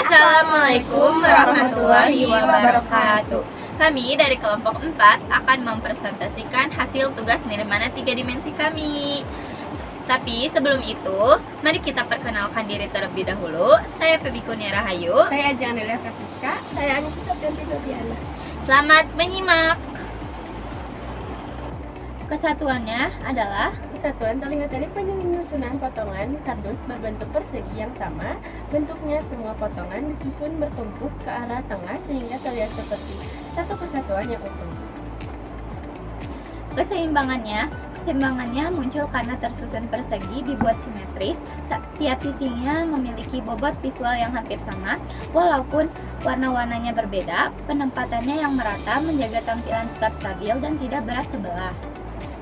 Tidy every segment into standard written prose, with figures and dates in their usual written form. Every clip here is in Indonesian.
Assalamualaikum warahmatullahi wabarakatuh. Kami dari kelompok 4 akan mempresentasikan hasil tugas nirmana 3 dimensi kami. Tapi sebelum itu, mari kita perkenalkan diri terlebih dahulu. Saya Pebi Kurnia Rahayu. Saya Ajeng Delia Francisca. Saya Anissa Septianti Noviana. Selamat menyimak. Kesatuannya adalah Kesatuan terlihat dari penyusunan potongan kardus berbentuk persegi yang sama. Bentuknya semua potongan disusun bertumpuk ke arah tengah sehingga terlihat seperti satu kesatuan yang utuh. Keseimbangannya muncul karena tersusun persegi dibuat simetris. Tiap sisinya memiliki bobot visual yang hampir sama, walaupun warna-warnanya berbeda. Penempatannya yang merata menjaga tampilan tetap stabil dan tidak berat sebelah.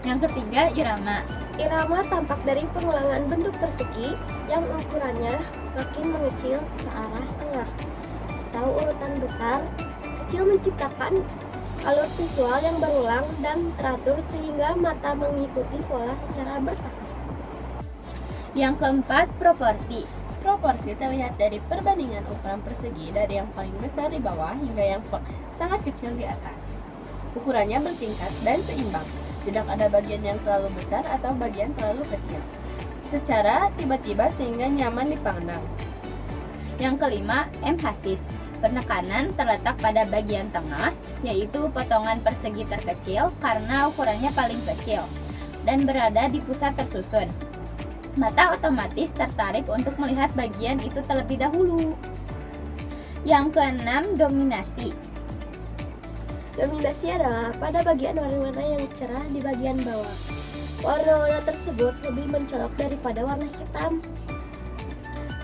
Yang ketiga, irama. Irama tampak dari pengulangan bentuk persegi yang ukurannya makin mengecil ke arah tengah atau urutan besar kecil, menciptakan alur visual yang berulang dan teratur sehingga mata mengikuti pola secara bertahap. Yang keempat, proporsi. Proporsi terlihat dari perbandingan ukuran persegi dari yang paling besar di bawah hingga yang sangat kecil di atas. Ukurannya bertingkat dan seimbang. Tidak ada bagian yang terlalu besar atau bagian terlalu kecil secara tiba-tiba sehingga nyaman dipandang. Yang kelima, emphasis. Penekanan terletak pada bagian tengah, yaitu potongan persegi terkecil karena ukurannya paling kecil dan berada di pusat tersusun. Mata otomatis tertarik untuk melihat bagian itu terlebih dahulu. Yang keenam, dominasi. Dominasi adalah pada bagian warna-warna yang cerah di bagian bawah. Warna-warna tersebut lebih mencolok daripada warna hitam,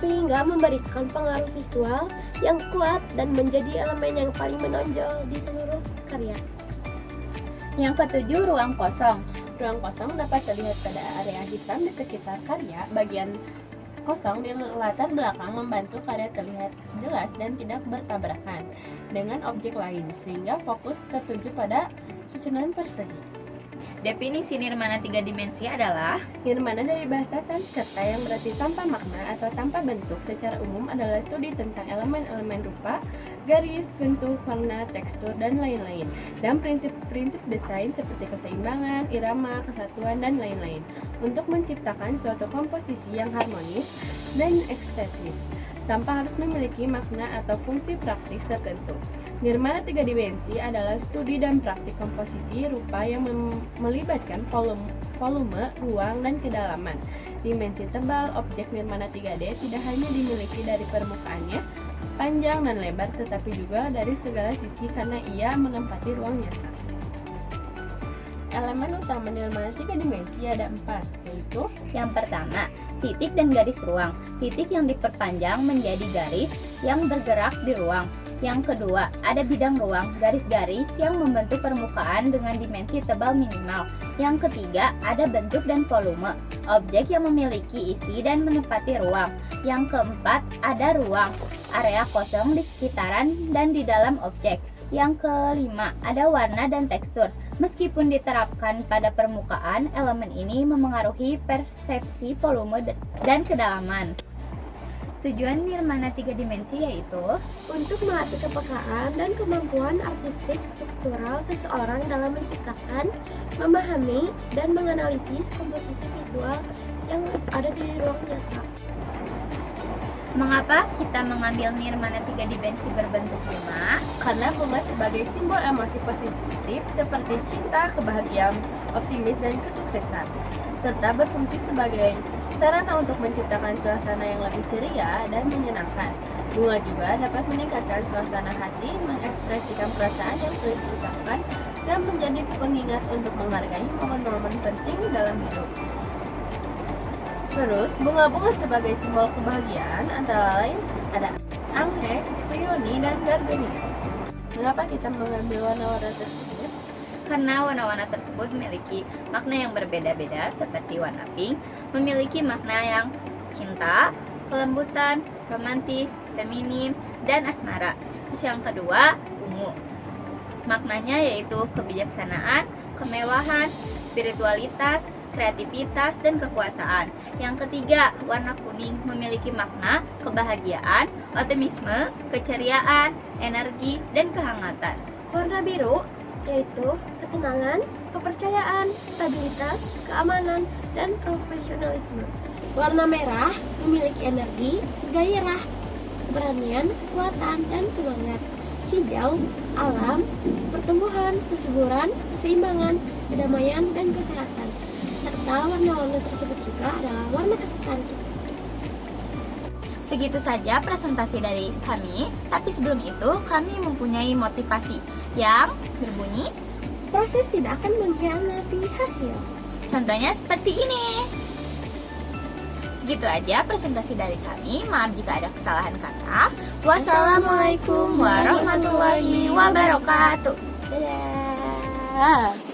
sehingga memberikan pengaruh visual yang kuat dan menjadi elemen yang paling menonjol di seluruh karya. Yang ketujuh, ruang kosong. Ruang kosong dapat terlihat pada area hitam di sekitar karya. Bagian kosong di latar belakang membantu karya terlihat jelas dan tidak bertabrakan dengan objek lain, sehingga fokus tertuju pada susunan persegi. Definisi nirmana 3 dimensi adalah Nirmana dari bahasa Sanskerta yang berarti tanpa makna atau tanpa bentuk. Secara umum adalah studi tentang elemen-elemen rupa, garis, bentuk, warna, tekstur, dan lain-lain, dan prinsip-prinsip desain seperti keseimbangan, irama, kesatuan, dan lain-lain untuk menciptakan suatu komposisi yang harmonis dan estetis tanpa harus memiliki makna atau fungsi praktis tertentu. Nirmana 3 dimensi adalah studi dan praktik komposisi rupa yang melibatkan volume, ruang, dan kedalaman. Dimensi tebal objek nirmana 3D tidak hanya dimiliki dari permukaannya, panjang dan lebar, tetapi juga dari segala sisi karena ia menempati ruang nyata. Elemen utama nirmana 3 dimensi ada 4, yaitu yang pertama, titik dan garis ruang. Titik yang diperpanjang menjadi garis yang bergerak di ruang. Yang kedua, ada bidang ruang, garis-garis yang membentuk permukaan dengan dimensi tebal minimal. Yang ketiga, ada bentuk dan volume, objek yang memiliki isi dan menempati ruang. Yang keempat, ada ruang, area kosong di sekitaran dan di dalam objek. Yang kelima, ada warna dan tekstur. Meskipun diterapkan pada permukaan, elemen ini memengaruhi persepsi volume dan kedalaman. Tujuan nirmana 3 dimensi yaitu Untuk melatih kepekaan dan kemampuan artistik struktural seseorang dalam menciptakan, memahami, dan menganalisis komposisi visual yang ada di ruang nyata. mengapa kita mengambil nirmana 3 dimensi berbentuk bunga? karena bunga sebagai simbol emosi positif seperti cinta, kebahagiaan, optimis, dan kesuksesan, serta berfungsi sebagai sarana untuk menciptakan suasana yang lebih ceria dan menyenangkan. Bunga juga dapat meningkatkan suasana hati, mengekspresikan perasaan yang sulit diucapkan, dan menjadi pengingat untuk menghargai momen-momen penting dalam hidup. Terus, bunga-bunga sebagai simbol kebahagiaan antara lain ada anggrek, peony, dan gardenia. Mengapa kita mengambil warna-warna tersebut? Karena warna-warna tersebut memiliki makna yang berbeda-beda, seperti warna pink memiliki makna yang cinta, kelembutan, romantis, feminim, dan asmara. Terus yang kedua, ungu. Maknanya yaitu kebijaksanaan, kemewahan, spiritualitas, kreativitas, dan kekuasaan. Yang ketiga, warna kuning memiliki makna kebahagiaan, optimisme, keceriaan, energi, dan kehangatan. Warna biru yaitu ketenangan, kepercayaan, stabilitas, keamanan, dan profesionalisme. Warna merah memiliki energi, gairah, keberanian, kekuatan, dan semangat. Hijau, alam, pertumbuhan, kesuburan, keseimbangan, kedamaian, dan kesehatan. Serta warna-warna tersebut juga adalah warna kesukaan kita. Segitu saja presentasi dari kami, tapi sebelum itu kami mempunyai motivasi yang berbunyi, Proses tidak akan mengkhianati hasil. contohnya seperti ini. Segitu aja presentasi dari kami. Maaf jika ada kesalahan kata. Wassalamualaikum warahmatullahi wabarakatuh. Dadah.